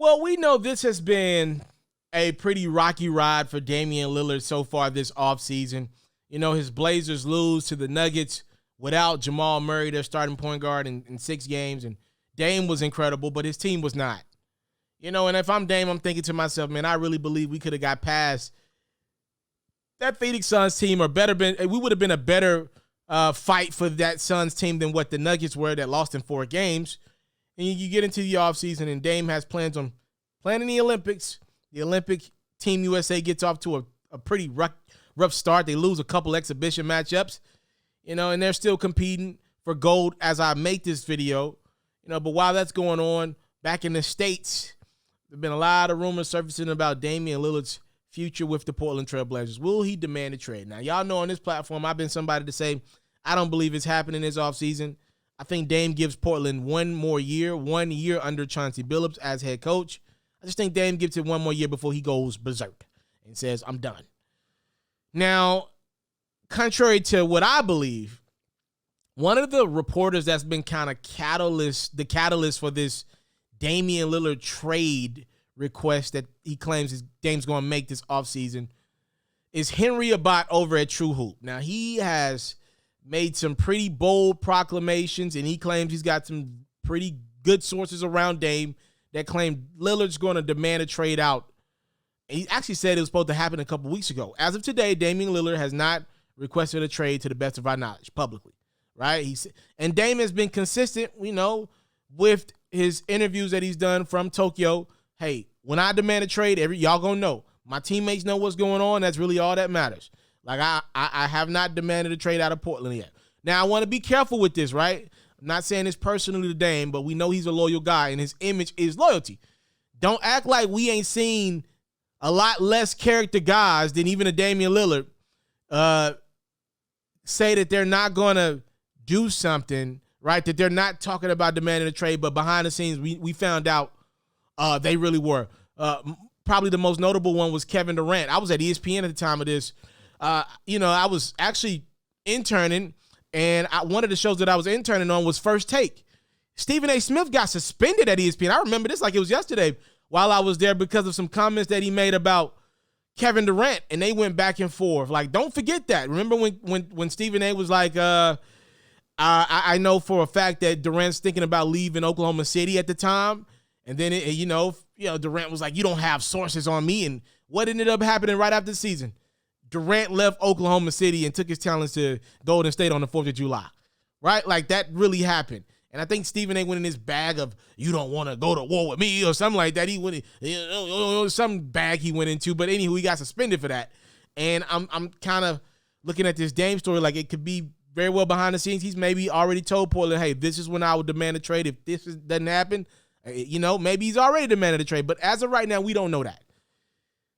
Well, we know this has been a pretty rocky ride for Damian Lillard so far this offseason. You know, his Blazers lose to the Nuggets without Jamal Murray, their starting point guard, in 6 games. And Dame was incredible, but his team was not. You know, and if I'm Dame, I'm thinking to myself, man, I really believe we could have got past that Phoenix Suns team, or we would have been a better fight for that Suns team than what the Nuggets were that lost in 4 games. And you get into the offseason, and Dame has plans on playing in the Olympics. The Olympic Team USA gets off to a pretty rough start. They lose a couple exhibition matchups, you know, and they're still competing for gold as I make this video. You know, but while that's going on, back in the States, there's been a lot of rumors surfacing about Damian Lillard's future with the Portland Trail Blazers. Will he demand a trade? Now, y'all know on this platform, I've been somebody to say I don't believe it's happening this offseason. I think Dame gives Portland 1 more year, 1 year under Chauncey Billups as head coach. I just think Dame gives it 1 more year before he goes berserk and says, I'm done. Now, contrary to what I believe, one of the reporters that's been kind of the catalyst for this Damian Lillard trade request that he claims Dame's going to make this offseason is Henry Abbott over at True Hoop. Now, he has made some pretty bold proclamations, and he claims he's got some pretty good sources around Dame that claim Lillard's going to demand a trade out. And he actually said it was supposed to happen a couple weeks ago. As of today, Damian Lillard has not requested a trade to the best of our knowledge publicly, right? And Dame has been consistent, you know, with his interviews that he's done from Tokyo. Hey, when I demand a trade, y'all gonna know. My teammates know what's going on. That's really all that matters. Like, I have not demanded a trade out of Portland yet. Now, I want to be careful with this, right? I'm not saying this personally to Dame, but we know he's a loyal guy, and his image is loyalty. Don't act like we ain't seen a lot less character guys than even a Damian Lillard say that they're not going to do something, right? That they're not talking about demanding a trade, but behind the scenes, we found out they really were. Probably the most notable one was Kevin Durant. I was at ESPN at the time of this. You know, I was actually interning, and one of the shows that I was interning on was First Take. Stephen A. Smith got suspended at ESPN. I remember this like it was yesterday while I was there because of some comments that he made about Kevin Durant, and they went back and forth. Like, don't forget that. Remember when Stephen A. was like, I know for a fact that Durant's thinking about leaving Oklahoma City at the time, and then you know Durant was like, you don't have sources on me, and what ended up happening right after the season? Durant left Oklahoma City and took his talents to Golden State on the 4th of July, right? Like, that really happened. And I think Stephen A. went in his bag of, you don't want to go to war with me or something like that. He went, some bag he went into. But anywho, he got suspended for that. And I'm kind of looking at this Dame story like it could be very well behind the scenes. He's maybe already told Portland, hey, this is when I would demand a trade. If this doesn't happen, you know, maybe he's already demanded a trade. But as of right now, we don't know that.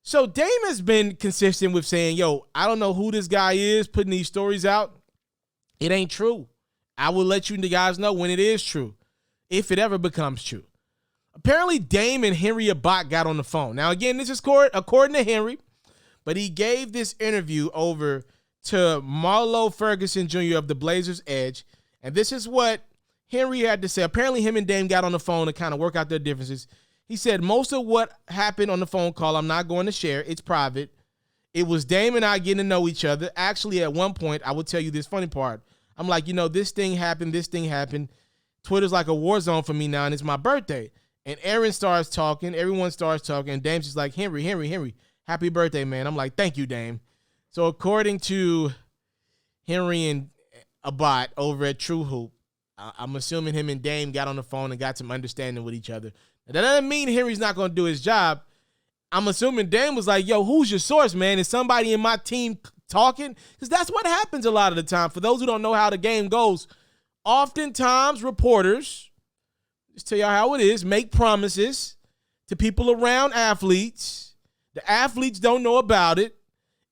So Dame has been consistent with saying, yo, I don't know who this guy is putting these stories out. It ain't true. I will let you guys know when it is true, if it ever becomes true. Apparently, Dame and Henry Abbott got on the phone. Now, again, this is according to Henry, but he gave this interview over to Marlo Ferguson Jr. of the Blazers Edge, and this is what Henry had to say. Apparently, him and Dame got on the phone to kind of work out their differences. He said, most of what happened on the phone call, I'm not going to share. It's private. It was Dame and I getting to know each other. Actually, at one point, I will tell you this funny part. I'm like, you know, this thing happened. Twitter's like a war zone for me now, and it's my birthday. And Aaron starts talking. Everyone starts talking. And Dame's just like, Henry, happy birthday, man. I'm like, thank you, Dame. So according to Henry and Abbott over at True Hoop, I'm assuming him and Dame got on the phone and got some understanding with each other. Now, that doesn't mean Henry's not going to do his job. I'm assuming Dame was like, yo, who's your source, man? Is somebody in my team talking? Because that's what happens a lot of the time. For those who don't know how the game goes, oftentimes reporters, just tell y'all how it is, make promises to people around athletes. The athletes don't know about it.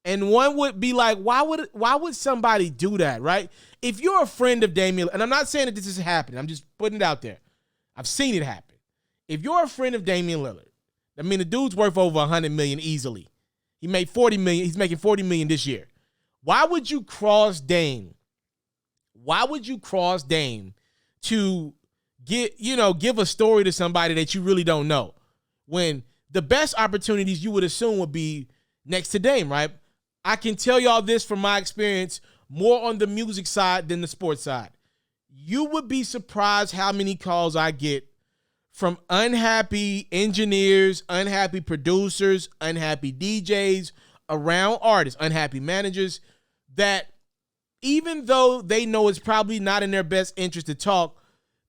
And one would be like, why would somebody do that, right? If you're a friend of Damian, and I'm not saying that this is happening, I'm just putting it out there. I've seen it happen. If you're a friend of Damian Lillard, I mean, the dude's worth over $100 million easily. He made $40 million. He's making $40 million this year. Why would you cross Dame? Why would you cross Dame to give a story to somebody that you really don't know? when the best opportunities you would assume would be next to Dame, right? I can tell y'all this from my experience, more on the music side than the sports side. You would be surprised how many calls I get from unhappy engineers, unhappy producers, unhappy DJs around artists, unhappy managers, that even though they know it's probably not in their best interest to talk,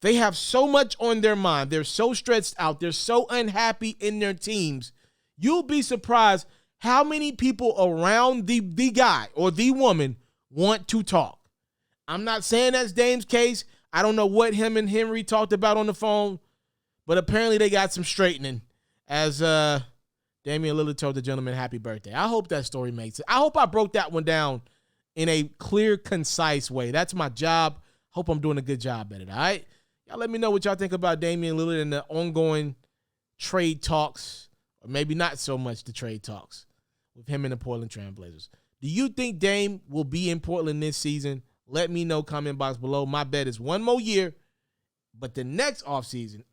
they have so much on their mind. They're so stressed out. They're so unhappy in their teams. You'll be surprised how many people around the guy or the woman want to talk. I'm not saying that's Dame's case. I don't know what him and Henry talked about on the phone, but apparently they got some straightening, as Damian Lillard told the gentleman happy birthday. I hope that story makes it. I hope I broke that one down in a clear, concise way. That's my job. Hope I'm doing a good job at it, all right? Y'all let me know what y'all think about Damian Lillard and the ongoing trade talks, or maybe not so much the trade talks with him and the Portland Trail Blazers. Do you think Dame will be in Portland this season? Let me know, comment box below. My bet is one more year, but the next offseason,